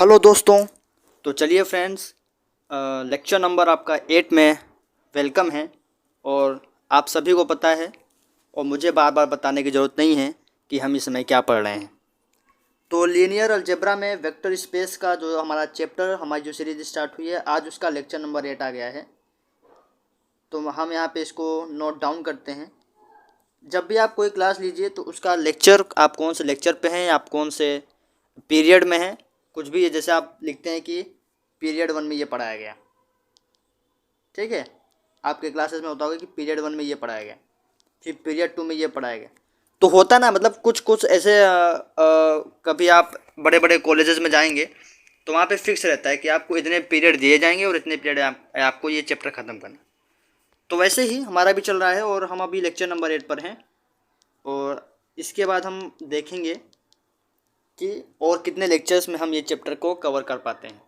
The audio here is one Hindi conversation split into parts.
हेलो दोस्तों। तो चलिए फ्रेंड्स, लेक्चर नंबर आपका 8 में वेलकम है। और आप सभी को पता है और मुझे बार बार बताने की ज़रूरत नहीं है कि हम इस समय क्या पढ़ रहे हैं। तो लीनियर अलजेब्रा में वेक्टर स्पेस का जो हमारा चैप्टर, हमारी जो सीरीज स्टार्ट हुई है, आज उसका लेक्चर नंबर 8 आ गया है। तो हम यहाँ पे इसको नोट डाउन करते हैं। जब भी आप कोई क्लास लीजिए तो उसका लेक्चर, आप कौन से लेक्चर पे हैं, आप कौन से पीरियड में हैं, कुछ भी, जैसे आप लिखते हैं कि पीरियड 1 में ये पढ़ाया गया, ठीक है। आपके क्लासेस में होता होगा कि पीरियड 1 में ये पढ़ाया गया, फिर पीरियड 2 में ये पढ़ाया गया। तो होता ना, मतलब कुछ कुछ ऐसे कभी आप बड़े बड़े कॉलेजेस में जाएंगे तो वहाँ पे फिक्स रहता है कि आपको इतने पीरियड दिए जाएंगे और इतने पीरियड आपको ये चैप्टर ख़त्म करना। तो वैसे ही हमारा भी चल रहा है और हम अभी लेक्चर नंबर 8 पर हैं। और इसके बाद हम देखेंगे कि और कितने लेक्चर्स में हम ये चैप्टर को कवर कर पाते हैं।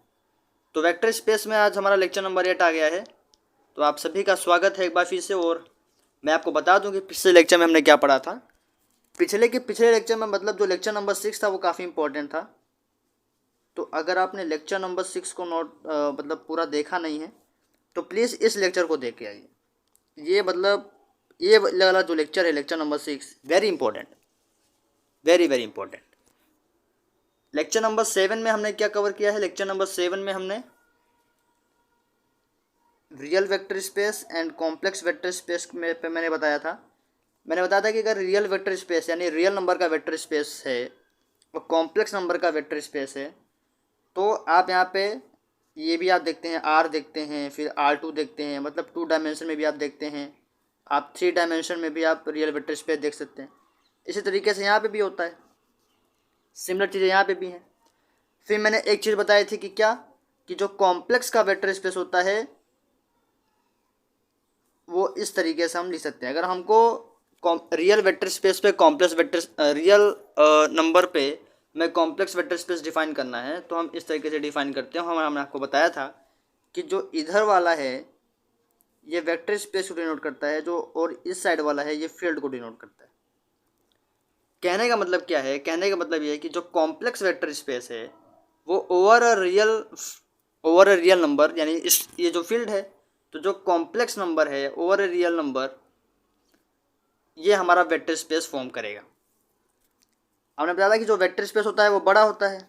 तो वेक्टर स्पेस में आज हमारा लेक्चर नंबर 8 आ गया है। तो आप सभी का स्वागत है एक बार फिर से। और मैं आपको बता दूं कि पिछले लेक्चर में हमने क्या पढ़ा था। पिछले लेक्चर में, मतलब जो लेक्चर नंबर 6 था, वो काफ़ी इंपॉर्टेंट था। तो अगर आपने लेक्चर नंबर 6 को मतलब पूरा देखा नहीं है तो प्लीज़ इस लेक्चर को देख के आइए। ये मतलब ये वाला जो लेक्चर है, lecture number 6, very important, very very important. Lecture number 7 में हमने क्या कवर किया है? लेक्चर नंबर 7 में हमने real vector space and complex vector space पे मैंने बताया था कि अगर रियल वेक्टर स्पेस यानी रियल नंबर का वेक्टर स्पेस है और कॉम्प्लेक्स नंबर का वेक्टर स्पेस है, तो आप यहाँ पे ये भी आप देखते हैं, R देखते हैं, फिर R2 देखते हैं, मतलब 2 डायमेंशन में भी आप देखते हैं, आप 3 डायमेंशन में भी आप रियल वेक्टर स्पेस देख सकते हैं। इसी तरीके से यहाँ पे भी होता है, सिमिलर चीज़ें यहाँ पे भी हैं। फिर मैंने एक चीज़ बताई थी कि क्या, कि जो कॉम्प्लेक्स का वेक्टर स्पेस होता है वो इस तरीके से हम लिख सकते हैं। अगर हमको रियल वेक्टर स्पेस पे कॉम्प्लेक्स वेक्टर, रियल नंबर पे में कॉम्प्लेक्स वेक्टर स्पेस डिफाइन करना है तो हम इस तरीके से डिफाइन करते हैं। हमने आपको बताया था कि जो इधर वाला है ये वेक्टर स्पेस को डिनोट करता है, जो और इस साइड वाला है ये फील्ड को डिनोट करता है। कहने का मतलब क्या है? कहने का मतलब ये है कि जो कॉम्प्लेक्स वेक्टर स्पेस है वो ओवर अ रियल नंबर, यानी इस ये जो फील्ड है, तो जो कॉम्प्लेक्स नंबर है ओवर अ रियल नंबर, ये हमारा वेक्टर स्पेस फॉर्म करेगा। हमने बताया था कि जो वेक्टर स्पेस होता है वो बड़ा होता है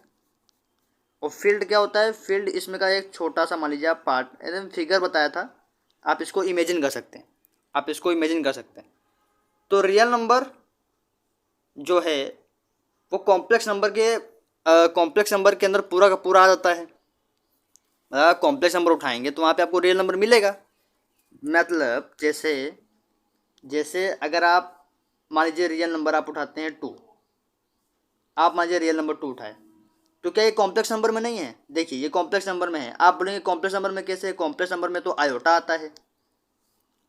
और फील्ड क्या होता है? फील्ड इसमें का एक छोटा सा, मान लीजिए आप पार्ट, एकदम फिगर बताया था, आप इसको इमेजिन कर सकते हैं, तो रियल नंबर जो है वो कॉम्प्लेक्स नंबर के अंदर पूरा का पूरा आ जाता है। मतलब कॉम्प्लेक्स नंबर उठाएंगे तो वहाँ पे आपको रियल नंबर मिलेगा। मतलब जैसे अगर आप मान लीजिए रियल नंबर आप उठाते हैं 2, आप मान लीजिए रियल नंबर 2 उठाए, तो क्या ये कॉम्प्लेक्स नंबर में नहीं है? देखिए ये कॉम्प्लेक्स नंबर में है। आप बोलेंगे कॉम्प्लेक्स नंबर में कैसे? कॉम्प्लेक्स नंबर में तो आयोटा आता है।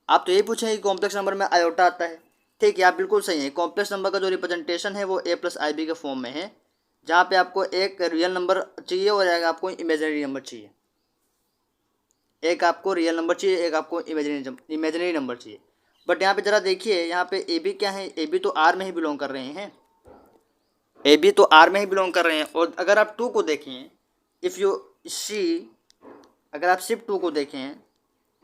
आप तो यही पूछेंगे कि कॉम्प्लेक्स नंबर में आयोटा आता है। ठीक है, आप बिल्कुल सही है। कॉम्प्लेक्स नंबर का जो रिप्रेजेंटेशन है वो a+ib के फॉर्म में है, जहाँ पे आपको एक रियल नंबर चाहिए और एक आपको इमेजिनरी नंबर चाहिए। एक आपको रियल नंबर चाहिए, एक आपको इमेजिनरी नंबर चाहिए। बट यहाँ पे ज़रा देखिए, यहाँ पे ए बी क्या है? ए बी तो आर में ही बिलोंग कर रहे हैं, और अगर आप 2 को देखें, इफ़ यू सी, अगर आप सिर्फ 2 को देखें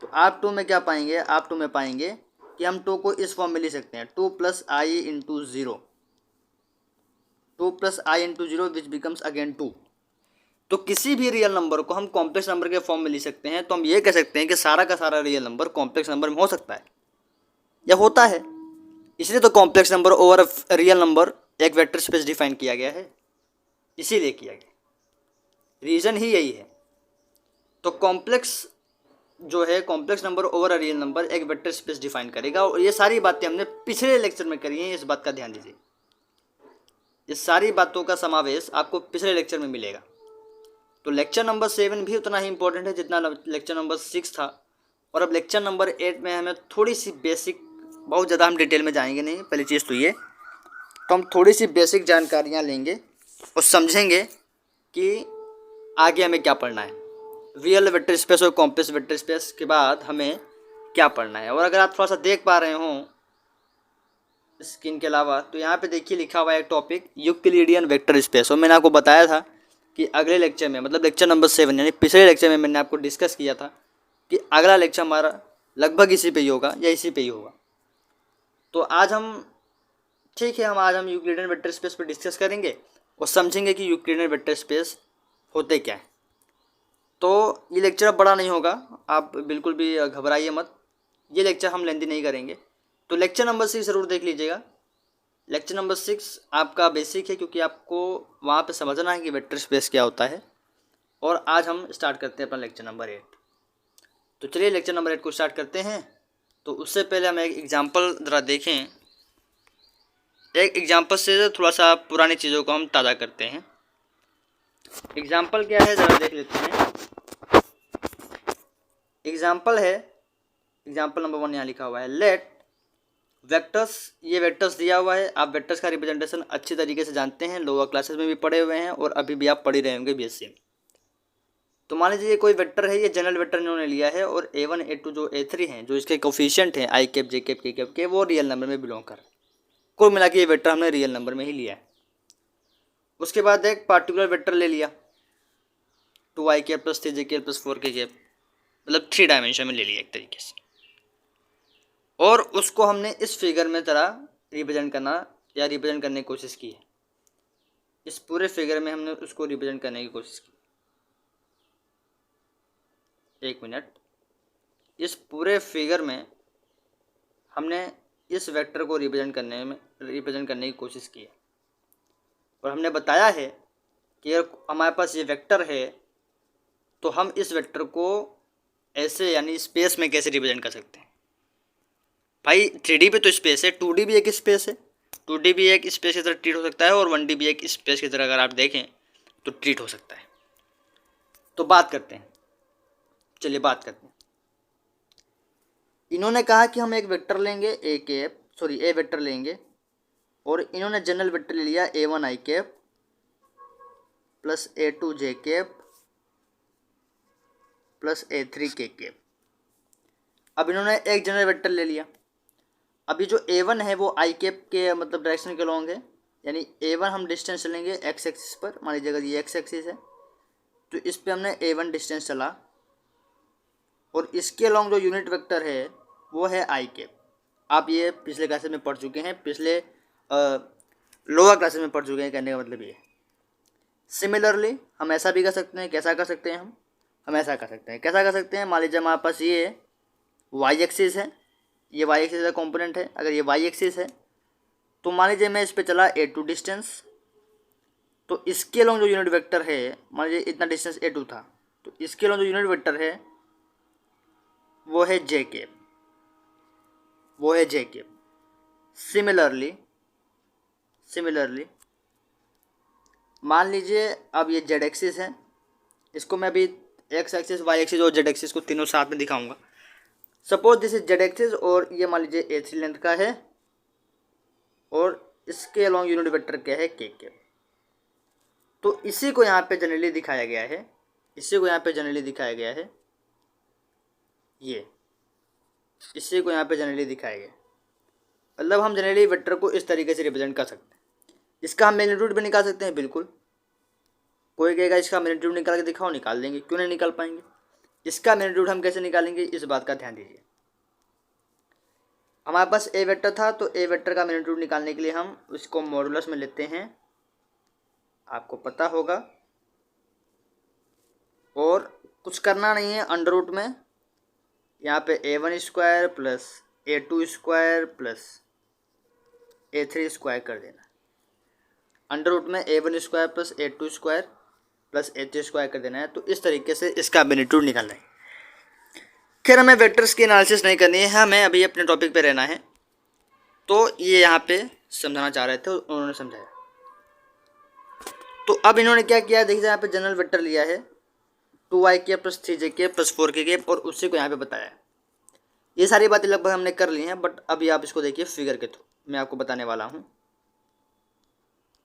तो आप 2 में क्या पाएंगे? आप 2 में पाएंगे कि हम 2 को इस फॉर्म में लिख सकते हैं, 2 + i × 0, 2 + i × 0 which becomes again 2। तो किसी भी रियल नंबर को हम कॉम्प्लेक्स नंबर के फॉर्म में लिख सकते हैं। तो हम ये कह सकते हैं कि सारा का सारा रियल नंबर कॉम्प्लेक्स नंबर में हो सकता है या होता है। इसलिए तो complex number over real number एक वेक्टर स्पेस डिफाइन किया गया है, इसीलिए किया गया, रीज़न ही यही है। तो कॉम्प्लेक्स जो है, complex number over a real number एक वेक्टर स्पेस डिफाइन करेगा। और ये सारी बातें हमने पिछले लेक्चर में करी हैं, इस बात का ध्यान दीजिए। ये सारी बातों का समावेश आपको पिछले लेक्चर में मिलेगा। तो लेक्चर नंबर 7 भी उतना ही इंपॉर्टेंट है जितना लेक्चर नंबर 6 था। और अब लेक्चर नंबर 8 में हमें थोड़ी सी बेसिक, बहुत ज़्यादा हम डिटेल में जाएंगे नहीं, पहली चीज़ तो ये, तो हम थोड़ी सी बेसिक जानकारियाँ लेंगे और समझेंगे कि आगे हमें क्या पढ़ना है। रियल वेक्टर स्पेस और कॉम्प्लेक्स वेक्टर स्पेस के बाद हमें क्या पढ़ना है। और अगर आप थोड़ा सा देख पा रहे हों स्क्रीन के अलावा, तो यहाँ पे देखिए लिखा हुआ है टॉपिक यूक्लिडियन वेक्टर स्पेस। और मैंने आपको बताया था कि अगले लेक्चर में, मतलब लेक्चर नंबर 7 यानी पिछले लेक्चर में मैंने आपको डिस्कस किया था कि अगला लेक्चर हमारा लगभग इसी पे ही होगा या इसी पे ही होगा। तो आज हम आज हम यूक्लिडियन वेक्टर स्पेस पर डिस्कस करेंगे और समझेंगे कि यूक्लिडियन वेक्टर स्पेस होते क्या है। तो ये लेक्चर अब बड़ा नहीं होगा, आप बिल्कुल भी घबराइए मत, ये लेक्चर हम लेंदी नहीं करेंगे। तो लेक्चर नंबर 6 ज़रूर देख लीजिएगा। लेक्चर नंबर 6 आपका बेसिक है, क्योंकि आपको वहाँ पे समझना है कि वेक्टर स्पेस क्या होता है। और आज हम स्टार्ट करते हैं अपना लेक्चर नंबर 8। तो चलिए लेक्चर नंबर 8 को स्टार्ट करते हैं। तो उससे पहले हम एक एग्जाम्पल ज़रा देखें। एक एग्जाम्पल से थोड़ा सा पुरानी चीज़ों को हम ताज़ा करते हैं। एग्जाम्पल क्या है ज़रा देख लेते हैं। एग्जाम्पल है, एग्जाम्पल नंबर 1 यहाँ लिखा हुआ है, लेट वेक्टर्स, ये वेक्टर्स दिया हुआ है। आप वेक्टर्स का रिप्रेजेंटेशन अच्छी तरीके से जानते हैं, लोअर क्लासेस में भी पढ़े हुए हैं और अभी भी आप पढ़ ही रहे होंगे बीएससी में। तो मान लीजिए कोई वेक्टर है, ये जनरल वेक्टर इन्होंने लिया है और A1 A2 जो A3 हैं, जो इसके कोफिशिएंट हैं आई कैप जे कैप के कैप के, वो रियल नंबर में बिलोंग कर रहे हैं। कुल मिला के ये वेक्टर हमने रियल नंबर में ही लिया है। उसके बाद एक पार्टिकुलर वेक्टर ले लिया 2i cap plus 3j cap plus 4k cap, मतलब 3 डायमेंशन में ले लिया एक तरीके से, और उसको हमने इस फिगर में तरह रिप्रेजेंट करना या रिप्रेजेंट करने की कोशिश की है। इस पूरे फिगर में हमने उसको रिप्रेजेंट करने की कोशिश की। एक मिनट, इस पूरे फिगर में हमने इस वेक्टर को रिप्रेजेंट करने की कोशिश की है। और हमने बताया है कि अगर हमारे पास ये वेक्टर है तो हम इस वेक्टर को ऐसे यानी स्पेस में कैसे रिप्रेजेंट कर सकते हैं। भाई 3D पे तो स्पेस है, 2D भी एक स्पेस है। 2D भी एक स्पेस की तरह ट्रीट हो सकता है और 1D भी एक स्पेस की तरह अगर आप देखें तो ट्रीट हो सकता है। तो बात करते हैं, चलिए बात करते हैं। इन्होंने कहा कि हम एक वेक्टर लेंगे ए वेक्टर लेंगे और इन्होंने जनरल वेक्टर ले लिया A1 i cap plus A2 j cap plus A3 k cap. अब इन्होंने एक जनरल वेक्टर ले लिया। अभी जो A1 है वो i कैप के मतलब डायरेक्शन के लॉन्ग है, यानी A1 हम डिस्टेंस चलेंगे x एक्सिस पर। मान लीजिए अगर ये x एक्सिस है तो इस पे हमने A1 डिस्टेंस चला और इसके लॉन्ग जो यूनिट वेक्टर है वो है i कैप। आप ये पिछले क्लासेस में पढ़ चुके हैं, पिछले लोअर क्लासेस में पढ़ चुके हैं, कहने का मतलब ये। सिमिलरली हम ऐसा भी कर सकते हैं, कैसा कर सकते हैं हम ऐसा कर सकते हैं। कैसा कर सकते हैं, मान लीजिए हमारे पास ये y एक्सिस है, ये y एक्सिस का कंपोनेंट है। अगर ये y एक्सिस है तो मान लीजिए मैं इस पे चला A2 डिस्टेंस, तो इसके लॉन्ग जो यूनिट वेक्टर है, मान लीजिए इतना डिस्टेंस A2 था, तो इसके लॉन्ग जो यूनिट वेक्टर है वो है j कैप, वो है j कैप। सिमिलरली मान लीजिए अब ये z एक्सिस है, इसको मैं अभी x एक्सिस y एक्सिस और z एक्सिस को तीनों साथ में दिखाऊंगा। Suppose this is z axis और ये मान लीजिए A3 लेंथ का है और इसके अलॉन्ग यूनिट वेक्टर क्या है k कैप। तो इसी को यहाँ पे जनरली दिखाया गया है, इसी को यहाँ पे जनरली दिखाया गया है, ये इसी को यहाँ पे जनरली दिखाया गया। मतलब हम जनरली वेक्टर को इस तरीके से रिप्रेजेंट कर सकते हैं। इसका हम मैग्नीट्यूड भी निकाल सकते हैं, बिल्कुल। कोई कहेगा इसका मैग्नीट्यूड निकाल के दिखाओ, निकाल देंगे, क्यों नहीं निकाल पाएंगे। इसका मैग्नीट्यूड हम कैसे निकालेंगे, इस बात का ध्यान दीजिए। हमारे पास ए वेक्टर था, तो ए वेक्टर का मैग्नीट्यूड निकालने के लिए हम उसको मॉडुलस में लेते हैं, आपको पता होगा। और कुछ करना नहीं है, अंडर रूट में यहाँ पे A1 square plus A2 square plus A3 square कर देना। अंडर रूट में A1 square plus A2 square plus A3 square कर देना है। तो इस तरीके से इसका मैग्नीट्यूड निकालना है। खैर हमें वेक्टर्स की एनालिसिस नहीं करनी है, हमें अभी अपने टॉपिक पे रहना है। तो ये यहाँ पे समझाना चाह रहे थे, उन्होंने समझाया। तो अब इन्होंने क्या किया, देखिए यहाँ पे जनरल वेक्टर लिया है 2i cap plus 3j cap plus 4k cap और उसी को यहाँ पे बताया। ये सारी बातें लगभग हमने कर ली हैं, बट अभी आप इसको देखिए फिगर के थ्रू मैं आपको बताने वाला हूँ।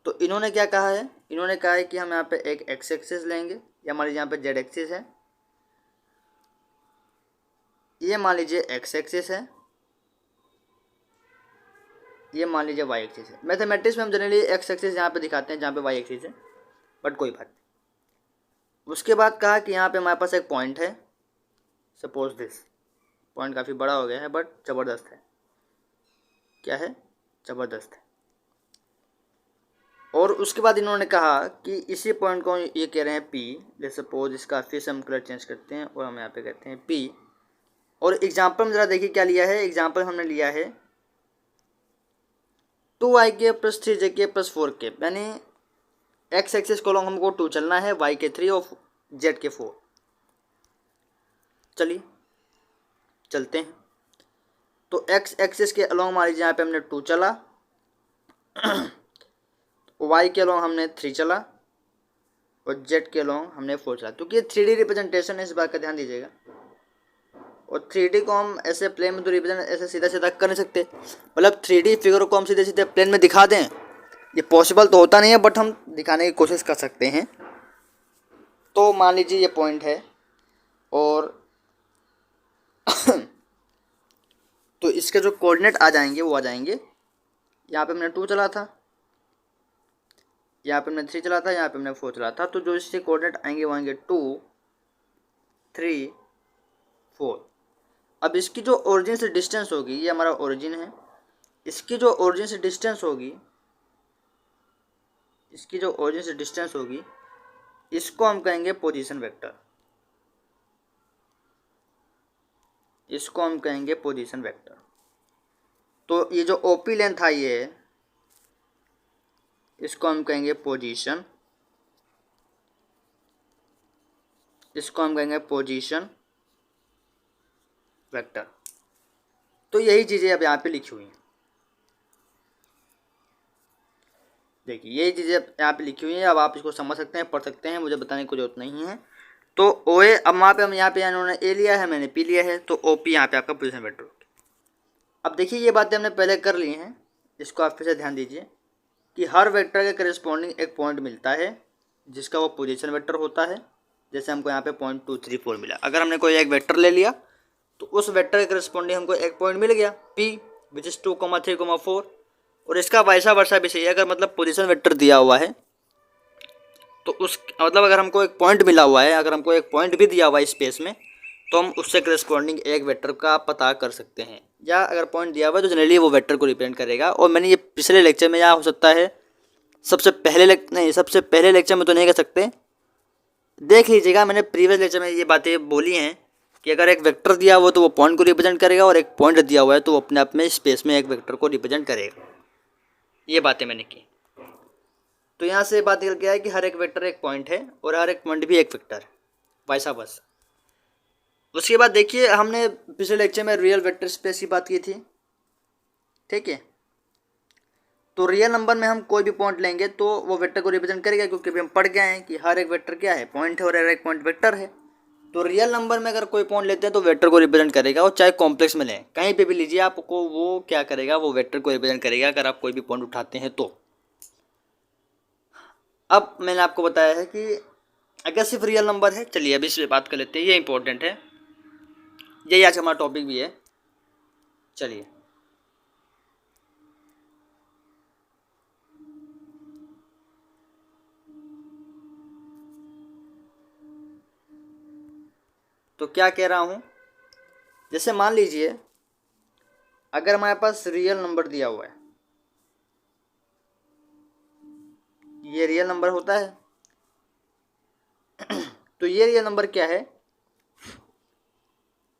तो इन्होंने क्या कहा है, इन्होंने कहा है कि हम यहाँ पे एक x एक्सिस लेंगे, या मान लीजिए यहाँ पे z एक्सिस है, ये मान लीजिए x एक्सिस है, ये मान लीजिए y एक्सिस है। मैथमेटिक्स में हम जनरली x एक्सिस यहाँ पे दिखाते हैं जहाँ पे y एक्सिस है, बट कोई बात नहीं। उसके बाद कहा कि यहाँ पे हमारे पास एक पॉइंट है, सपोज दिस पॉइंट काफ़ी बड़ा हो गया है बट ज़बरदस्त है, क्या है, ज़बरदस्त है। और उसके बाद इन्होंने कहा कि इसी पॉइंट को ये कह रहे हैं पी, जैसे सपोज इसका फिर से हम कलर चेंज करते हैं और हम यहाँ पे कहते हैं पी। और एग्जाम्पल में ज़रा देखिए क्या लिया है, एग्जाम्पल हमने लिया है 2i + 3j + 4k, यानी एक्स एक्सिस को लॉन्ग हमको 2 चलना है, वाई के 3 और जेड के 4। चलिए चलते हैं। तो एक्स एक्सिस के अलॉन्ग मान लीजिए यहाँ पे हमने 2 चला, वाई के अलॉन्ग हमने 3 चला और जेड के अलॉन्ग हमने 4 चला। क्योंकि ये 3D रिप्रेजेंटेशन है, इस बात का ध्यान दीजिएगा। और 3D को हम ऐसे प्लेन में तो रिप्रेजेंट ऐसे सीधा सीधा कर नहीं सकते, मतलब 3D फिगर को हम सीधे सीधे प्लेन में दिखा दें, ये पॉसिबल तो होता नहीं है, बट हम दिखाने की कोशिश कर सकते हैं। तो मान लीजिए ये पॉइंट है और तो इसके जो कोऑर्डिनेट आ जाएंगे वो आ जाएंगे, यहाँ पे हमने 2 चला था, यहाँ पे हमने 3 चला था, यहाँ पे हमने 4 चला था। तो जो इसके कोऑर्डिनेट आएंगे वो आएंगे 2, 3, 4। अब इसकी जो ओरिजिन से डिस्टेंस होगी, ये हमारा ओरिजिन है, इसकी जो ओरिजिन से डिस्टेंस होगी, इसकी जो ओरिजिन से डिस्टेंस होगी, इसको हम कहेंगे पोजीशन वेक्टर, इसको हम कहेंगे पोजीशन वेक्टर। तो ये जो ओपी लेंथ आई है, इसको हम कहेंगे पोजीशन, इसको हम कहेंगे पोजीशन वेक्टर। तो यही चीज़ें अब यहाँ पे लिखी हुई हैं, देखिए यही चीज़ें यहाँ पे लिखी हुई हैं। अब आप इसको समझ सकते हैं, पढ़ सकते हैं, मुझे बताने की जरूरत नहीं है। तो ओ ए, अब वहाँ पे हम यहाँ पे इन्होंने ए लिया है, मैंने पी लिया है, तो ओ पी यहाँ पे आपका पोजीशन वेक्टर। अब देखिए ये बातें हमने पहले कर ली हैं, इसको आप फिर से ध्यान दीजिए कि हर वेक्टर के करस्पॉन्डिंग एक पॉइंट मिलता है जिसका वो पोजीशन वेक्टर होता है। जैसे हमको यहाँ पे 0.234 मिला, अगर हमने कोई एक वेक्टर ले लिया तो उस वेक्टर के करस्पॉन्डिंग हमको एक पॉइंट मिल गया P विच इज़ 2, 3, 4। और इसका वैसा वर्षा भी सही है, अगर मतलब पोजीशन वेक्टर दिया हुआ है तो उस मतलब अगर हमको एक पॉइंट मिला हुआ है, अगर हमको एक पॉइंट भी दिया हुआ है स्पेस में, तो हम उससे करस्पॉन्डिंग एक वेक्टर का पता कर सकते हैं। या अगर पॉइंट दिया हुआ है तो जनरली वो वेक्टर को रिप्रेजेंट करेगा। और मैंने ये पिछले लेक्चर में, या हो सकता है सबसे पहले लेक्चर में तो नहीं कह सकते, देख लीजिएगा, मैंने प्रीवियस लेक्चर में ये बातें बोली हैं कि अगर एक वेक्टर दिया हुआ तो वो पॉइंट को रिप्रेजेंट करेगा, और एक पॉइंट दिया हुआ है तो वो अपने आप में स्पेस में एक वेक्टर को रिप्रेजेंट करेगा। ये बातें मैंने की। तो यहाँ से बात निकल के आया कि हर एक वेक्टर एक पॉइंट है और हर एक पॉइंट भी एक वेक्टर है, वैसा बस। उसके बाद देखिए हमने पिछले लेक्चर में रियल वेक्टर स्पेस की बात की थी, ठीक है। तो रियल नंबर में हम कोई भी पॉइंट लेंगे तो वो वेक्टर को रिप्रेजेंट करेगा, क्योंकि अभी हम पढ़ गए हैं कि हर एक वेक्टर क्या है, पॉइंट है, और हर एक पॉइंट वेक्टर है। तो रियल नंबर में अगर कोई पॉइंट लेते हैं तो वेक्टर को रिप्रेजेंट करेगा, और चाहे कॉम्प्लेक्स में लें, कहीं पे भी लीजिए आपको, वो क्या करेगा, वो वेक्टर को रिप्रेजेंट करेगा अगर आप कोई भी पॉइंट उठाते हैं तो। अब मैंने आपको बताया है कि अगर सिर्फ रियल नंबर है, चलिए अभी इस पर बात कर लेते हैं, ये इंपॉर्टेंट है, यही आज हमारा टॉपिक भी है। चलिए तो क्या कह रहा हूँ, जैसे मान लीजिए अगर हमारे पास रियल नंबर दिया हुआ है, ये रियल नंबर होता है, तो ये रियल नंबर क्या है,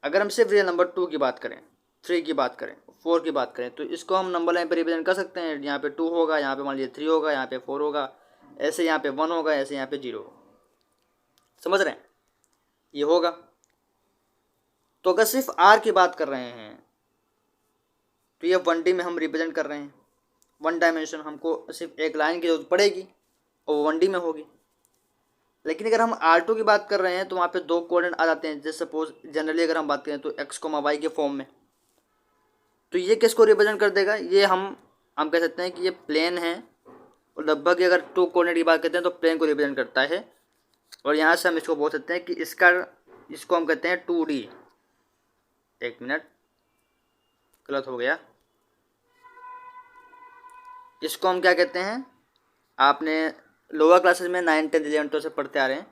अगर हम सिर्फ रियल नंबर 2 की बात करें, 3 की बात करें, 4 की बात करें, तो इसको हम नंबर लाइन पर रिप्रेजेंट कर सकते हैं। यहाँ पे 2 होगा, यहाँ पे मान लीजिए 3 होगा, यहाँ पे 4 होगा, ऐसे यहाँ पे 1 होगा, ऐसे यहाँ पे 0 होगा, समझ रहे हैं, ये होगा। तो अगर सिर्फ R की बात कर रहे हैं तो ये 1D में हम रिप्रेजेंट कर रहे हैं, 1 डायमेंशन, हमको सिर्फ एक लाइन की जरूरत पड़ेगी और वो 1D में होगी। लेकिन अगर हम R2 की बात कर रहे हैं तो वहाँ पे 2 कोऑर्डिनेट आ जाते हैं। जैसे सपोज जनरली अगर हम बात करें तो x, y के फॉर्म में, तो ये किसको रिप्रेजेंट कर देगा, ये हम कह सकते हैं कि ये प्लेन है, और लगभग अगर 2 कोऑर्डिनेट की बात करते हैं तो प्लेन को रिप्रेजेंट करता है। और यहाँ से हम इसको बोल सकते हैं कि इसको हम कहते हैं 2D। एक मिनट, गलत हो गया, इसको हम क्या कहते हैं, आपने लोअर क्लासेस में 9, 10, 11 से पढ़ते आ रहे हैं,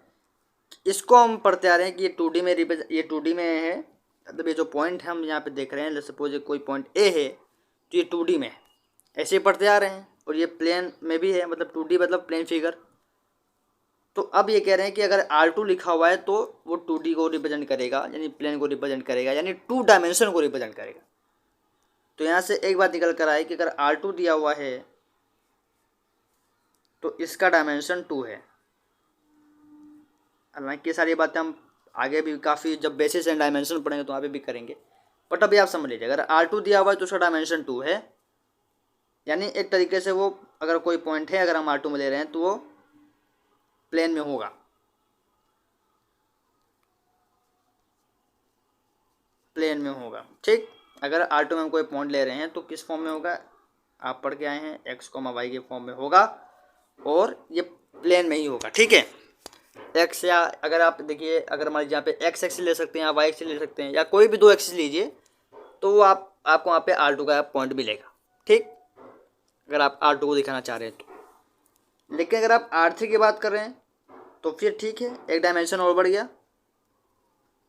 इसको हम पढ़ते आ रहे हैं कि ये 2D में ये 2D में है, मतलब ये जो पॉइंट हम यहाँ पे देख रहे हैं, सपोज कोई पॉइंट ए है तो ये 2D में है, ऐसे ही पढ़ते आ रहे हैं। और ये प्लेन में भी है, मतलब 2D मतलब प्लेन फिगर। तो अब ये कह रहे हैं कि अगर R2 लिखा हुआ है तो वो 2D को रिप्रेजेंट करेगा, यानी प्लेन को रिप्रेजेंट करेगा, यानी 2 डायमेंशन को रिप्रेजेंट करेगा। तो यहाँ से एक बात निकल कर आए कि अगर R2 दिया हुआ है तो इसका डायमेंशन 2 है। हालांकि ये सारी बातें हम आगे भी काफ़ी जब बेसिस एंड डायमेंशन पढ़ेंगे तो वहाँ पे भी करेंगे, बट अभी आप समझ लीजिए अगर R2 दिया हुआ है तो उसका डायमेंशन 2 है, यानी एक तरीके से वो अगर कोई पॉइंट है, अगर हम R2 में ले रहे हैं तो वो प्लेन में होगा, प्लेन में होगा। ठीक, अगर R2 में हम कोई पॉइंट ले रहे हैं तो किस फॉर्म में होगा, आप पढ़ के आए हैं x, y के फॉर्म में होगा और ये प्लेन में ही होगा। ठीक है, एक्स, या अगर आप देखिए अगर मान लीजिए यहाँ पे एक्स एक्सिस ले सकते हैं या वाई एक्सिस ले सकते हैं, या कोई भी 2 एक्सिस लीजिए तो वो आपको वहाँ पे R2 का पॉइंट मिलेगा। ठीक, अगर आप R2 को दिखाना चाह रहे हैं तो। लेकिन अगर आप R3 की बात कर रहे हैं तो फिर ठीक है, एक डायमेंशन और बढ़ गया।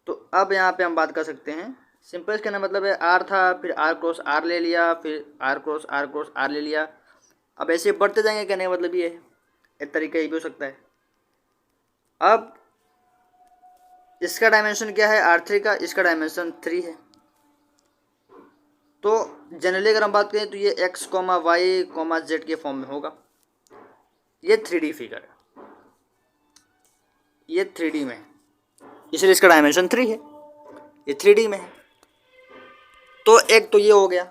तो अब यहाँ पे हम बात कर सकते हैं, सिंपल कहना मतलब है R था, फिर R क्रॉस R ले लिया, फिर R cross R cross R ले लिया। अब ऐसे बढ़ते जाएंगे, कहने का मतलब ये है, एक तरीका ये भी हो सकता है। अब इसका डायमेंशन क्या है R3 का, इसका डायमेंशन 3 है। तो जनरली अगर हम बात करें तो ये x, y, z के फॉर्म में होगा। ये 3D फिगर है, ये 3D में है, इसलिए इसका डायमेंशन 3 है, ये 3D में है। तो एक तो ये हो गया।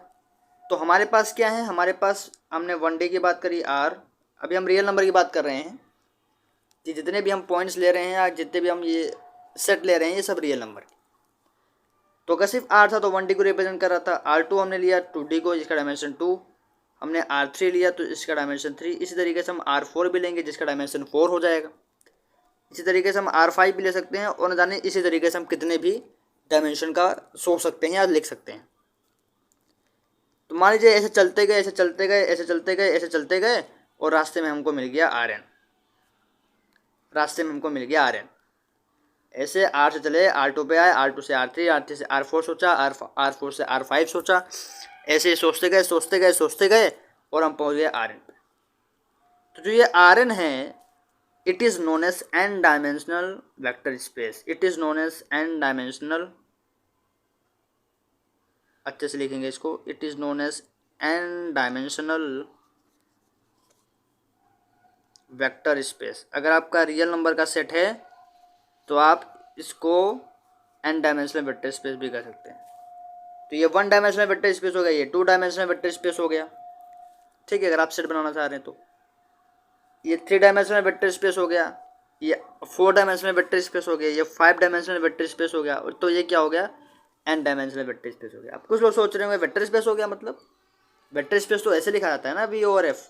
तो हमारे पास क्या है, हमारे पास हमने 1D की बात करी R, अभी हम रियल नंबर की बात कर रहे हैं कि जितने भी हम पॉइंट्स ले रहे हैं या जितने भी हम ये सेट ले रहे हैं ये सब रियल नंबर। तो अगर सिर्फ R था तो 1D को रिप्रेजेंट कर रहा था, R2 हमने लिया 2D को, जिसका डायमेंशन 2, हमने R3 लिया तो इसका डायमेंशन 3। इसी तरीके से हम R4 भी लेंगे जिसका डायमेंशन 4 हो जाएगा। इसी तरीके से हम R5 भी ले सकते हैं, और न जाने इसी तरीके से हम कितने भी डायमेंशन का सोच सकते हैं या लिख सकते हैं। तो मान लीजिए ऐसे चलते गए, ऐसे चलते गए, ऐसे चलते गए, ऐसे चलते गए, और रास्ते में हमको मिल गया Rn, रास्ते में हमको मिल गया Rn। ऐसे R से चले, R2 पे आए, R2 से R3, R3 से R4 सोचा, R4 से R5 सोचा, ऐसे सोचते गए सोचते गए सोचते गए और हम पहुंच गए Rn पे। तो जो ये Rn है, it is known as n dimensional vector space, it is known as n dimensional, अच्छे से लिखेंगे इसको, it is known as n dimensional vector space. अगर आपका रियल नंबर का सेट है तो आप इसको n डायमेंशनल वेक्टर स्पेस भी कर सकते हैं। तो ये 1 डायमेंशनल वेक्टर स्पेस हो गया, ये 2 डायमेंशनल वेक्टर स्पेस हो गया। ठीक है, अगर आप सेट बनाना चाह रहे हैं तो ये 3 डायमेंशनल वेक्टर स्पेस हो गया, ये 4 डायमेंशनल वेक्टर स्पेस हो गया, ये 5 डायमेंशनल वेक्टर स्पेस हो गया, तो ये क्या हो गया, n डायमेंशनल वेक्टर स्पेस हो गया। अब कुछ लोग सोच रहे होंगे वेक्टर स्पेस हो गया मतलब, वेक्टर स्पेस तो ऐसे लिखा जाता है ना, V और F।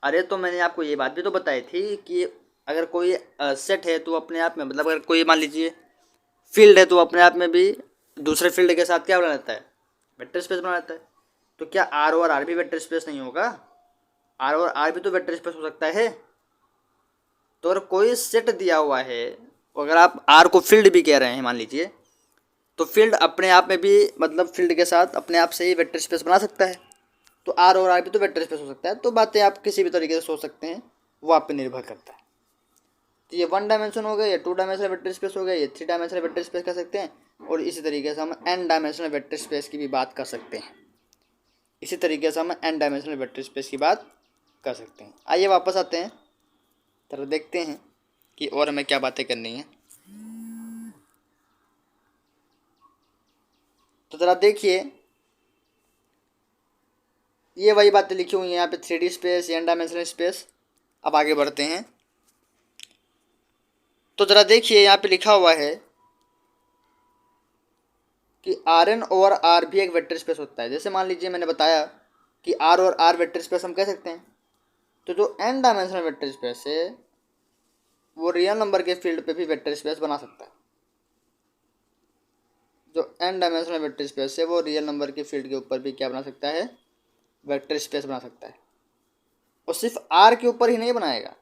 अरे तो मैंने आपको ये बात भी तो बताई थी कि अगर कोई सेट है तो अपने आप में, मतलब अगर कोई मान लीजिए फील्ड है तो अपने आप में भी दूसरे फील्ड के साथ क्या बना लेता है, वेक्टर स्पेस बना लेता है। तो क्या R और R भी वेक्टर स्पेस नहीं होगा, R और R भी तो वेक्टर स्पेस हो सकता है। तो अगर कोई सेट दिया हुआ है, अगर आप R को फील्ड भी कह रहे हैं मान लीजिए, तो फील्ड अपने आप में भी मतलब फील्ड के साथ अपने आप से ही वेक्टर स्पेस बना सकता है। तो R और R भी तो वेक्टर स्पेस हो सकता है। तो बातें आप किसी भी तरीके से सोच सकते हैं, वो आप पे निर्भर करता है। तो ये 1 डायमेंशन हो गया, ये 2 डायमेंशनल वेक्टर स्पेस हो गया, ये 3 डायमेंशनल वेक्टर स्पेस कर सकते हैं, और इसी तरीके से हम n डायमेंशनल वेक्टर स्पेस की भी बात कर सकते हैं। इसी तरीके से हम n डायमेंशनल वेक्टर स्पेस की बात कर सकते हैं। आइए वापस आते हैं, तरह देखते हैं कि और हमें क्या बातें करनी है। तो ज़रा देखिए, ये वही बातें लिखी हुई हैं यहाँ पे, 3D space, n dimensional space. अब आगे बढ़ते हैं। तो ज़रा देखिए यहाँ पे लिखा हुआ है कि Rn और R भी एक वेक्टर स्पेस होता है। जैसे मान लीजिए मैंने बताया कि R और R वेक्टर स्पेस हम कह सकते हैं। तो जो n डायमेंशनल वेक्टर स्पेस है वो रियल नंबर के फील्ड पे भी वेक्टर स्पेस बना सकता है। जो n डायमेंशनल वेक्टर स्पेस है वो रियल नंबर के फील्ड के ऊपर भी क्या बना सकता है, वेक्टर स्पेस बना सकता है। और सिर्फ R के ऊपर ही नहीं बनाएगा,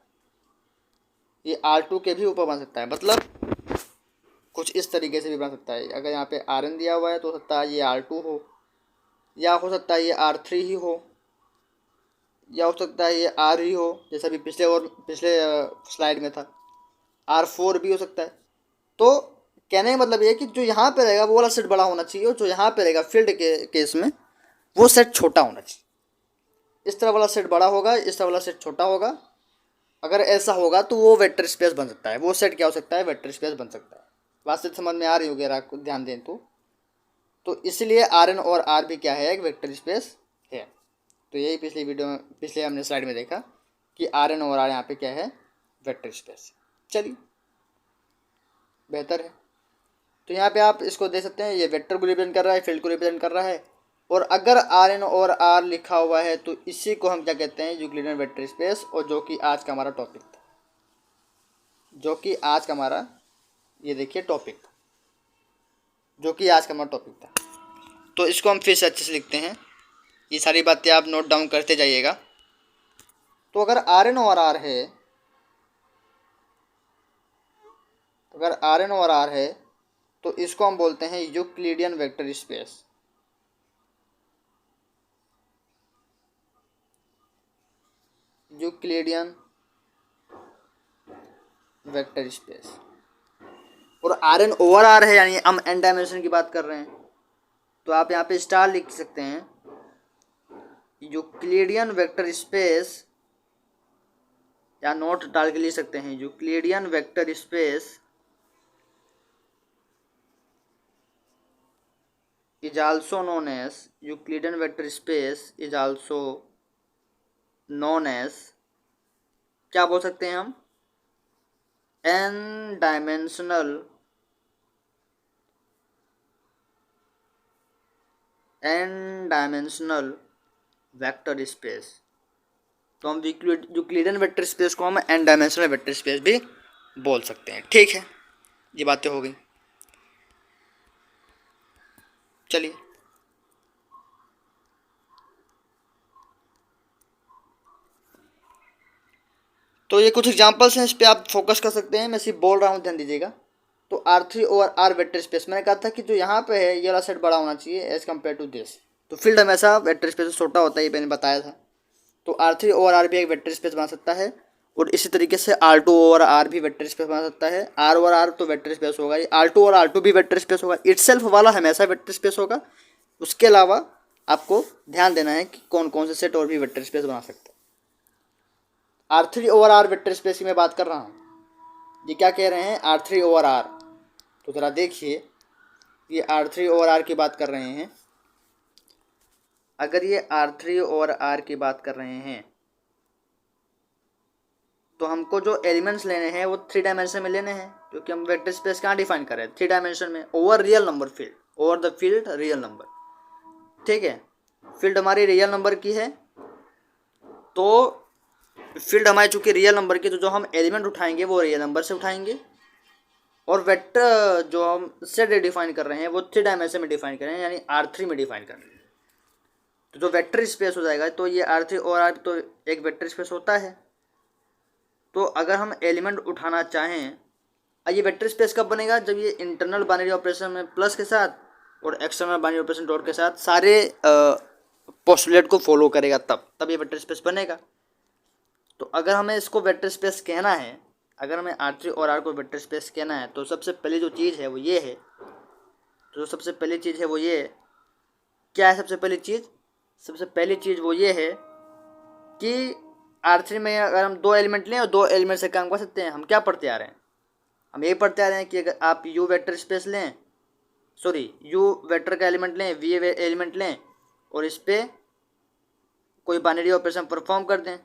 ये R2 के भी ऊपर बन सकता है, मतलब कुछ इस तरीके से भी बन सकता है। अगर यहाँ पे Rn दिया हुआ है तो हो सकता है ये R2 हो, या हो सकता है ये R3 ही हो, या हो सकता है ये R ही हो, जैसा भी पिछले स्लाइड में था। R4 भी हो सकता है। तो कहने का मतलब ये है कि जो यहाँ पे रहेगा वो वाला सेट बड़ा होना चाहिए, और जो यहाँ पे रहेगा फील्ड के केस में वो सेट छोटा होना चाहिए। इस तरह वाला सेट बड़ा होगा, इस तरह वाला सेट छोटा होगा। अगर ऐसा होगा तो वो वेक्टर स्पेस बन सकता है, वो सेट क्या हो सकता है, वेक्टर स्पेस बन सकता है। बात से समझ में आ रही होगी अगर आपको ध्यान दें तो इसलिए Rn और R भी क्या है, एक वेक्टर स्पेस है। तो यही पिछले हमने स्लाइड में देखा कि Rn और R यहाँ पे क्या है, वेक्टर स्पेस। चलिए बेहतर है। तो यहाँ पे आप इसको देख सकते हैं, ये वेक्टर को रिप्रेजेंट कर रहा है, फील्ड को रिप्रेजेंट कर रहा है। और अगर Rn और R लिखा हुआ है तो इसी को हम क्या कहते हैं, यूक्लिडियन वेक्टर स्पेस। और जो कि आज का हमारा टॉपिक था, जो कि आज का हमारा ये देखिए टॉपिक, जो कि आज का हमारा टॉपिक था। तो इसको हम फिर से अच्छे से लिखते हैं, ये सारी बातें आप नोट डाउन करते जाइएगा। तो अगर Rn और R है, अगर Rn और R है तो इसको हम बोलते हैं Euclidean vector space. Euclidean vector space. और Rn ओवर R है, यानी हम n डायमेंशन की बात कर रहे हैं, तो आप यहाँ पे स्टार लिख सकते हैं। यूक्लिडियन वेक्टर स्पेस, या नोट डाल के लिख सकते हैं, Euclidean vector space is also known as, Euclidean vector space is also known as, क्या बोल सकते हैं हम, n डायमेंशनल वेक्टर स्पेस। तो हम यूक्लिडियन वेक्टर स्पेस को हम n डायमेंशनल वेक्टर स्पेस भी बोल सकते हैं। ठीक है, ये बातें हो गई। चलिए तो ये कुछ एग्जांपल्स हैं, इस पे आप फोकस कर सकते हैं, मैं सिर्फ बोल रहा हूँ, ध्यान दीजिएगा। तो R3 over R vector space, मैंने कहा था कि जो यहाँ पे है ये वाला सेट बड़ा होना चाहिए एज कम्पेयर टू दिस। तो फील्ड हमेशा वेक्टर स्पेस से छोटा होता है, ये मैंने बताया था। तो R3 ओवर R भी एक वेक्टर स्पेस बना सकता है, और इसी तरीके से R2 ओवर R भी वेक्टर स्पेस बना सकता है। R ओवर R तो वेक्टर स्पेस होगा, ये R2 और R2 भी वेक्टर स्पेस होगा, इटसेल्फ वाला हमेशा वेक्टर स्पेस होगा। उसके अलावा आपको ध्यान देना है कि कौन कौन से सेट और भी वेक्टर स्पेस बना सकते हैं। R3 over R vector space की मैं बात कर रहा हूँ, ये क्या कह रहे हैं, R3 ओवर R। तो ज़रा देखिए, ये R3 ओवर R की बात कर रहे हैं। अगर ये R3 ओवर R की बात कर रहे हैं तो हमको जो एलिमेंट्स लेने हैं वो 3 डायमेंशन में लेने हैं, क्योंकि हम वेक्टर स्पेस कहाँ डिफाइन कर रहे हैं, 3 डायमेंशन में, over real number field, over the field real number. ठीक है, फील्ड हमारी रियल नंबर की है, तो फील्ड हमारी चूँकि रियल नंबर की, तो जो हम एलिमेंट उठाएंगे वो रियल नंबर से उठाएंगे। और वेक्टर जो हम सेट डिफाइन कर रहे हैं वो 3 डायमेंशन में डिफाइन कर रहे हैं, यानी R3 में डिफाइन कर रहे हैं। तो जो वेक्टर स्पेस हो जाएगा, तो ये R3 और R तो एक वेक्टर स्पेस होता है। तो अगर हम एलिमेंट उठाना चाहें, ये वेक्टर स्पेस कब बनेगा, जब ये इंटरनल बाइनरी ऑपरेशन में प्लस के साथ और एक्सटर्नल बाइनरी ऑपरेशन डॉट के साथ सारे पोस्टुलेट को फॉलो करेगा, तब ये वेक्टर स्पेस बनेगा। तो अगर हमें इसको वेक्टर स्पेस कहना है, अगर हमें R3 और R को वेक्टर स्पेस कहना है, तो सबसे पहली जो चीज़ है वो ये है। तो सबसे पहली चीज़ है वो ये, क्या है सबसे पहली चीज़, सबसे पहली चीज़ वो ये है कि R3 में अगर हम 2 एलिमेंट लें और 2 एलिमेंट से काम कर सकते हैं। हम क्या पढ़ते आ रहे हैं, हम यही पढ़ते आ रहे हैं कि अगर आप U वेक्टर स्पेस लें, सॉरी U वेक्टर का एलिमेंट लें, V एलिमेंट लें, और इस पर कोई बाइनरी ऑपरेशन परफॉर्म कर दें।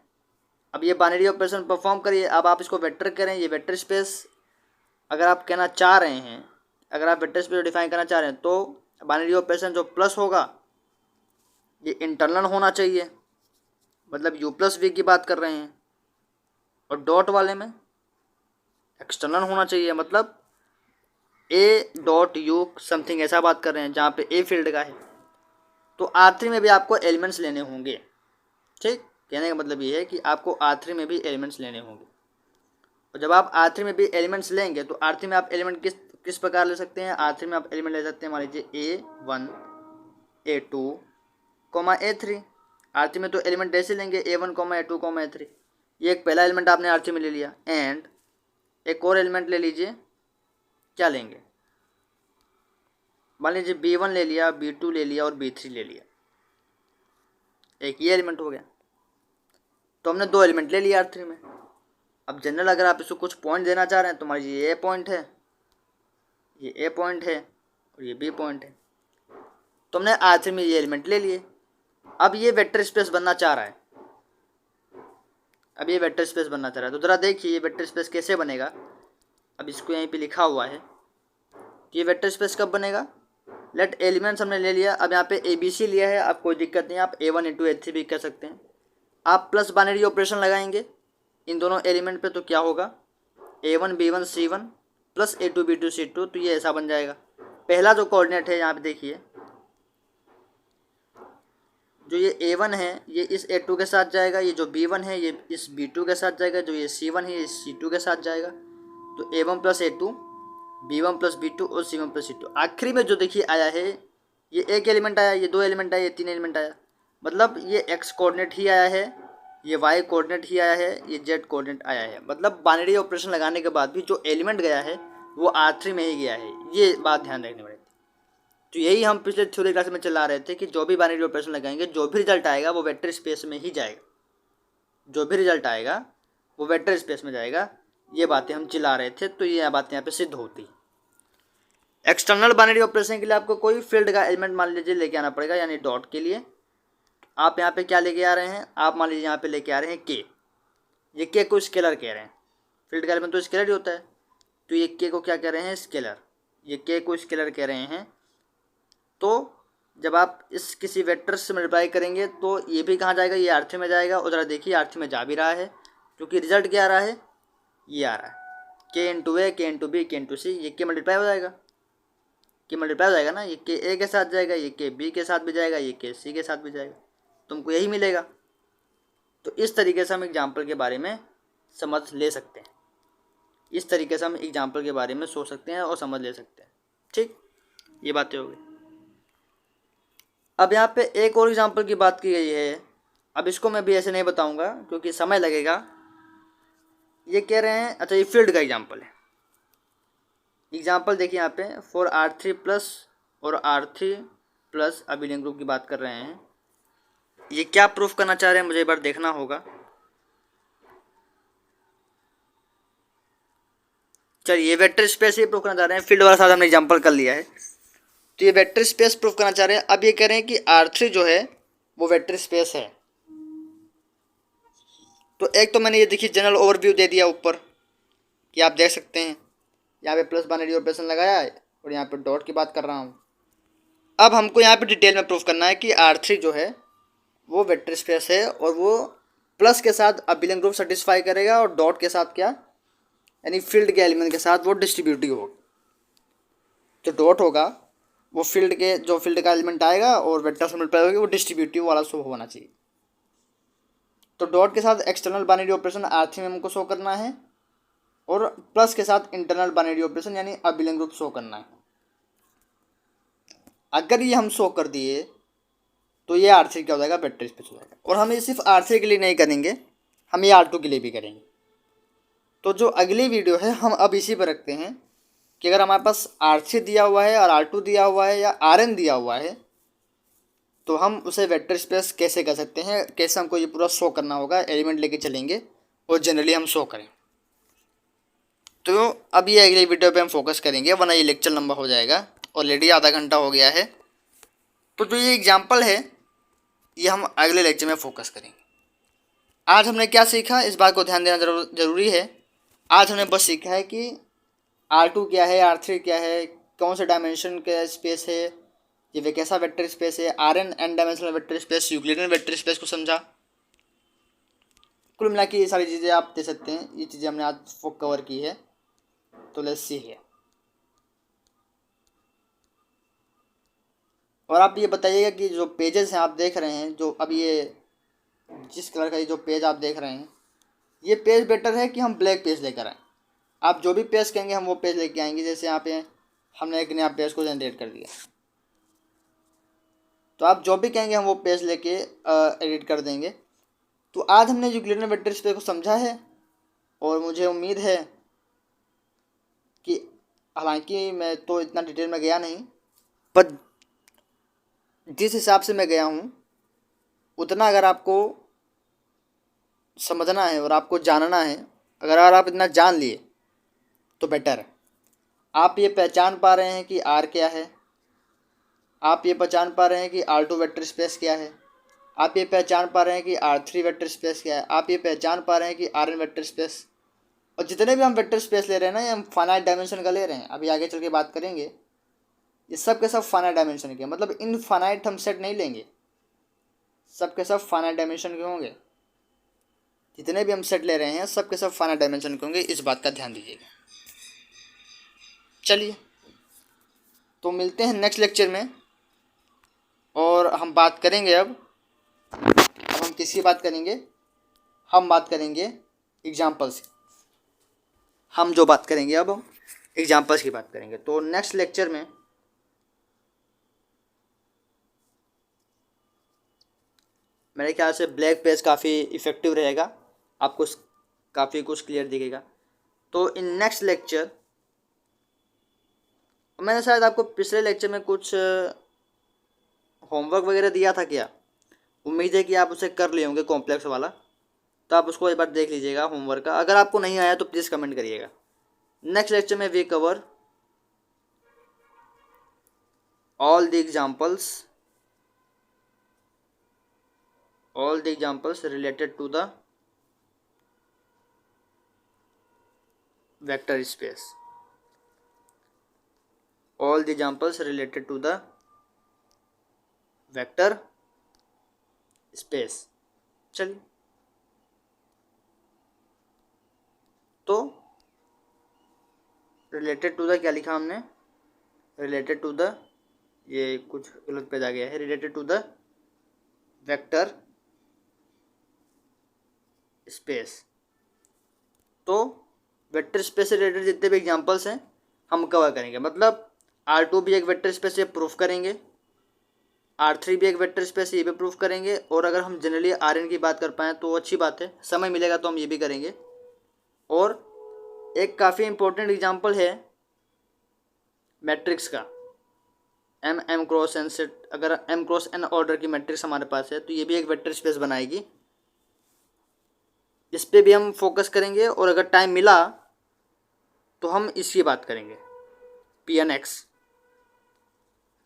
अब ये बाइनरी ऑपरेशन परफॉर्म करिए, अब आप इसको वेक्टर करें, ये वेक्टर स्पेस अगर आप कहना चाह रहे हैं, अगर आप वेक्टर स्पेस डिफाइन करना चाह रहे हैं, तो बाइनरी ऑपरेशन जो प्लस होगा ये इंटरनल होना चाहिए, मतलब U प्लस V की बात कर रहे हैं, और डॉट वाले में एक्सटर्नल होना चाहिए, मतलब A डॉट U समथिंग ऐसा बात कर रहे हैं जहाँ पे A फील्ड का है। तो R3 में भी आपको एलिमेंट्स लेने होंगे। ठीक, कहने का मतलब ये है कि आपको R3 में भी एलिमेंट्स लेने होंगे। और जब आप R3 में भी एलिमेंट्स लेंगे तो R3 में आप एलिमेंट किस प्रकार ले सकते हैं, R3 में आप एलिमेंट ले सकते हैं मान लीजिए A1 A2 A3। R3 में तो एलिमेंट ऐसे लेंगे A1 A2 A3। ये एक पहला एलिमेंट आपने R3 में ले लिया। एंड एक और एलिमेंट ले लीजिए, क्या लेंगे, मान लीजिए B1 ले लिया, B2 ले लिया और B3 ले लिया। एक ये एलिमेंट हो गया। तो हमने दो एलिमेंट ले लिया R3 में। अब जनरल अगर आप इसको कुछ पॉइंट देना चाह रहे हैं तो मान लीजिए ये पॉइंट है, ये A पॉइंट है और ये B पॉइंट है। तो हमने R3 में ये एलिमेंट ले लिए। अब ये वेक्टर स्पेस बनना चाह रहा है, अब ये वेक्टर स्पेस बनना चाह रहा है। तो ज़रा देखिए ये वेक्टर स्पेस कैसे बनेगा। अब इसको यहीं पे लिखा हुआ है, ये वेक्टर स्पेस कब बनेगा। लेट एलिमेंट्स हमने ले लिया। अब यहाँ पे ABC लिया है, अब कोई दिक्कत नहीं, आप A1 A2 A3 भी कर सकते हैं। आप प्लस बाइनरी ऑपरेशन लगाएंगे इन दोनों एलिमेंट पे, तो क्या होगा A1 B1 C1 plus A2 B2 C2। तो ये ऐसा बन जाएगा। पहला जो कोऑर्डिनेट है यहाँ पे देखिए, जो ये A1 है ये इस A2 के साथ जाएगा, ये जो B1 है ये इस B2 के साथ जाएगा, जो ये C1 है ये इस C2 के साथ जाएगा। तो A1 plus A2 B1 plus B2 और C1 प्लस C2। आखिरी में जो देखिए आया है, ये एक एलिमेंट आया, ये दो एलिमेंट आया, ये तीन एलिमेंट आया। मतलब ये X कोऑर्डिनेट ही आया है, ये Y कोऑर्डिनेट ही आया है, ये Z कोऑर्डिनेट आया है। मतलब बाइनरी ऑपरेशन लगाने के बाद भी जो एलिमेंट गया है वो R3 में ही गया है। ये बात ध्यान रखनी पड़ेगी। तो यही हम पिछले थ्योरी क्लास में चला रहे थे कि जो भी बाइनरी ऑपरेशन लगाएंगे, जो भी रिजल्ट आएगा वो वेक्टर स्पेस में ही जाएगा, जो भी रिजल्ट आएगा वो वेक्टर स्पेस में जाएगा। ये बातें हम चला रहे थे, तो ये बातें यहाँ पे सिद्ध होती। एक्सटर्नल बाइनरी ऑपरेशन के लिए आपको कोई फील्ड का एलिमेंट मान लीजिए लेके आना पड़ेगा, यानी डॉट के लिए आप यहाँ पे क्या लेके आ रहे हैं, आप मान लीजिए यहाँ पे लेके आ रहे हैं के। ये के को स्केलर कह रहे हैं, फील्ड का एलिमेंट तो स्केलर ही होता है। तो ये के को क्या कह रहे हैं, स्केलर। ये के को स्केलर कह रहे हैं। तो जब आप इस किसी वेक्टर से मल्टीप्लाई करेंगे तो ये भी कहाँ जाएगा, ये R3 में जाएगा। और ज़रा देखिए R3 में जा भी रहा है, क्योंकि रिजल्ट क्या आ रहा है, ये आ रहा है के इंटू ए, के इंटू बी, के इंटू सी। ये के मल्टीप्लाई हो जाएगा, के मल्टीप्लाई हो जाएगा ना, ये के ए के साथ जाएगा, ये के बी के साथ भी जाएगा, ये के सी के साथ भी जाएगा, तुमको यही मिलेगा। तो इस तरीके से हम एग्जाम्पल के बारे में समझ ले सकते हैं, इस तरीके से हम एग्जाम्पल के बारे में सोच सकते हैं और समझ ले सकते हैं। ठीक, ये बातें हो गई। अब यहाँ पे एक और एग्जाम्पल की बात की गई है। अब इसको मैं भी ऐसे नहीं बताऊंगा क्योंकि समय लगेगा। ये कह रहे हैं, अच्छा ये फील्ड का एग्जाम्पल है। एग्जाम्पल देखिए यहाँ पे फॉर R3 प्लस और R3 प्लस अबिलियन ग्रुप की बात कर रहे हैं। ये क्या प्रूफ करना चाह रहे हैं मुझे एक बार देखना होगा। चलिए वेक्टर स्पेस ही प्रूफ करना चाह रहे हैं, फील्ड वाला साथ हमने एग्जाम्पल कर लिया है। तो ये वेक्टर स्पेस प्रूफ करना चाह रहे हैं। अब ये कह रहे हैं कि R3 जो है वो वेक्टर स्पेस है। तो एक तो मैंने ये देखिए जनरल ओवरव्यू दे दिया ऊपर कि आप देख सकते हैं, यहाँ पे प्लस बाइनरी ऑपरेशन लगाया है और यहाँ पे डॉट की बात कर रहा हूँ। अब हमको यहाँ पे डिटेल में प्रूफ करना है कि R3 जो है वो वेक्टर स्पेस है और वो प्लस के साथ अबिलियन ग्रुप सेटिस्फाई करेगा और डॉट के साथ क्या, यानी फील्ड के एलिमेंट के साथ वो डिस्ट्रीब्यूटिव होगा। जो डॉट होगा वो फील्ड के, जो फील्ड का एलिमेंट आएगा और वेक्टर से मल्टीप्लाई होगी वो डिस्ट्रीब्यूटिव वाला शो होना चाहिए। तो डॉट के साथ एक्सटर्नल बाइनरी ऑपरेशन R3 में हमको शो करना है और प्लस के साथ इंटरनल बाइनरी ऑपरेशन यानी अबिलियन ग्रुप शो करना है। अगर ये हम शो कर दिए तो ये R3 क्या हो जाएगा, वेक्टर स्पेस हो जाएगा। और हम ये सिर्फ R3 के लिए नहीं करेंगे, हम ये R2 के लिए भी करेंगे। तो जो अगली वीडियो है हम अब इसी पर रखते हैं कि अगर हमारे पास R3 दिया हुआ है और R2 दिया हुआ है या Rn दिया हुआ है तो हम उसे वेक्टर स्पेस कैसे कर सकते हैं, कैसे हमको ये पूरा शो करना होगा। एलिमेंट लेके चलेंगे और जनरली हम शो करें। तो अब ये अगली वीडियो पे हम फोकस करेंगे, वरना ये लेक्चर लंबा हो जाएगा। ऑलरेडी आधा घंटा हो गया है। तो जो ये एग्जाम्पल है ये हम अगले लेक्चर में फोकस करेंगे। आज हमने क्या सीखा, इस बात को ध्यान देना ज़रूरी है। आज हमने बस सीखा है कि R2 क्या है, R3 क्या है, कौन से डायमेंशन का स्पेस है, ये कैसा वेक्टर स्पेस है, Rn n dimensional vector space, Euclidean vector space को समझा। कुल मिला के ये सारी चीज़ें आप दे सकते हैं, ये चीज़ें हमने आज कवर की है। तो लेट्स सी है। और आप ये बताइएगा कि जो पेजेस हैं आप देख रहे हैं, जो अब ये जिस कलर का ये जो पेज आप देख रहे हैं, ये पेज बेटर है कि हम ब्लैक पेज लेकर आएँ। आप जो भी पेज कहेंगे हम वो पेज लेके आएंगे। जैसे यहाँ पे हमने एक नया पेज को जनरेट कर दिया, तो आप जो भी कहेंगे हम वो पेज लेके एडिट कर देंगे। तो आज हमने यूक्लिडियन वेक्टर स्पेस को समझा है, और मुझे उम्मीद है कि, हालांकि मैं तो इतना डिटेल में गया नहीं, पर जिस हिसाब से मैं गया हूँ उतना अगर आपको समझना है और आपको जानना है, अगर आप इतना जान लिए तो बेटर है। आप ये पहचान पा रहे हैं कि आर क्या है, आप ये पहचान पा रहे हैं कि R2 वेक्टर स्पेस क्या है, आप ये पहचान पा रहे हैं कि R3 वेक्टर स्पेस क्या है, आप ये पहचान पा रहे हैं कि Rn वेक्टर स्पेस, और जितने भी हम वेक्टर स्पेस ले रहे हैं ना, ये हम फाइनाइट डायमेंशन का ले रहे हैं। अभी आगे चल के बात करेंगे, ये सब के सब फाइनाइट डायमेंशन के, मतलब इनफाइनाइट हम सेट नहीं लेंगे, सब के सब फाइनाइट डायमेंशन के होंगे। जितने भी हम सेट ले रहे हैं सब के सब फाइनाइट डायमेंशन के होंगे, इस बात का ध्यान दीजिएगा। चलिए तो मिलते हैं नेक्स्ट लेक्चर में, और हम बात करेंगे अब हम किसकी बात करेंगे, हम बात करेंगे एग्जाम्पल्स। हम जो बात करेंगे अब हम एग्जाम्पल्स की बात करेंगे। तो नेक्स्ट लेक्चर में मेरे ख्याल से ब्लैक पेज काफ़ी इफ़ेक्टिव रहेगा, आपको काफ़ी कुछ क्लियर दिखेगा। तो इन नेक्स्ट लेक्चर, मैंने शायद आपको पिछले लेक्चर में कुछ होमवर्क वगैरह दिया था क्या, उम्मीद है कि आप उसे कर लिए होंगे कॉम्प्लेक्स वाला, तो आप उसको एक बार देख लीजिएगा होमवर्क का। अगर आपको नहीं आया तो प्लीज़ कमेंट करिएगा। नेक्स्ट लेक्चर में we cover all the examples related to the vector space, all the examples related to the vector space। चलिए, तो रिलेटेड टू द क्या लिखा हमने, रिलेटेड टू द, ये कुछ गलत पेज आ गया है, related to the vector space. तो वेक्टर स्पेस से रिलेटेड जितने भी एग्जांपल्स हैं हम कवर करेंगे, मतलब R2 भी एक वेक्टर स्पेस ये प्रूफ करेंगे, R3 भी एक वेक्टर स्पेस ये भी प्रूफ करेंगे, और अगर हम जनरली Rn की बात कर पाएँ तो अच्छी बात है, समय मिलेगा तो हम ये भी करेंगे। और एक काफ़ी इम्पोर्टेंट एग्जांपल है मैट्रिक्स का, m क्रॉस n सेट, अगर m क्रॉस n ऑर्डर की मैट्रिक्स हमारे पास है तो ये भी एक वेक्टर स्पेस बनाएगी, इस पर भी हम फोकस करेंगे। और अगर टाइम मिला तो हम इसकी बात करेंगे Pnx,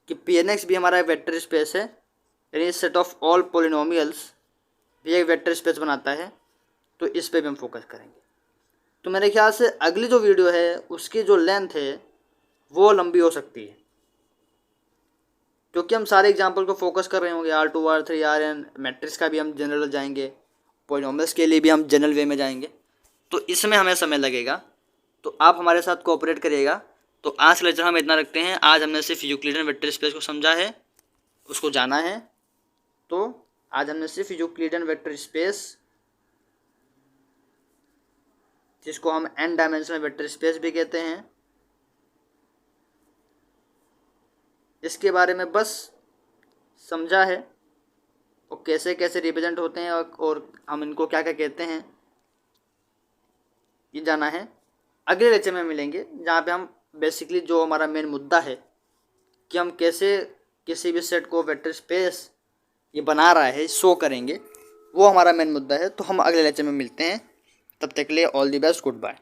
कि Pnx भी हमारा वेक्टर स्पेस है, यानी सेट ऑफ ऑल पोलिनोमियल्स भी एक वेक्टर स्पेस बनाता है, तो इस पर भी हम फोकस करेंगे। तो मेरे ख्याल से अगली जो वीडियो है उसकी जो लेंथ है वो लंबी हो सकती है, क्योंकि हम सारे एग्जाम्पल को फोकस कर रहे होंगे, R2 R3 Rn, मैट्रिक्स का भी हम जनरल जाएंगे, पोलिनोमियल्स के लिए भी हम जनरल वे में जाएंगे, तो इसमें हमें समय लगेगा। तो आप हमारे साथ कोऑपरेट करिएगा। तो आज का लेक्चर हम इतना रखते हैं। आज हमने सिर्फ यूक्लिडियन वेक्टर स्पेस को समझा है, उसको जाना है। तो आज हमने सिर्फ यूक्लिडियन वेक्टर स्पेस, जिसको हम n डायमेंशनल वेक्टर स्पेस भी कहते हैं, इसके बारे में बस समझा है, और कैसे कैसे रिप्रेजेंट होते हैं और हम इनको क्या क्या कहते हैं, ये जाना है। अगले लेक्चर में मिलेंगे जहाँ पे हम बेसिकली जो हमारा मेन मुद्दा है कि हम कैसे किसी भी सेट को वेक्टर स्पेस ये बना रहा है शो करेंगे, वो हमारा मेन मुद्दा है। तो हम अगले लेक्चर में मिलते हैं, तब तक के लिए all the best, good bye.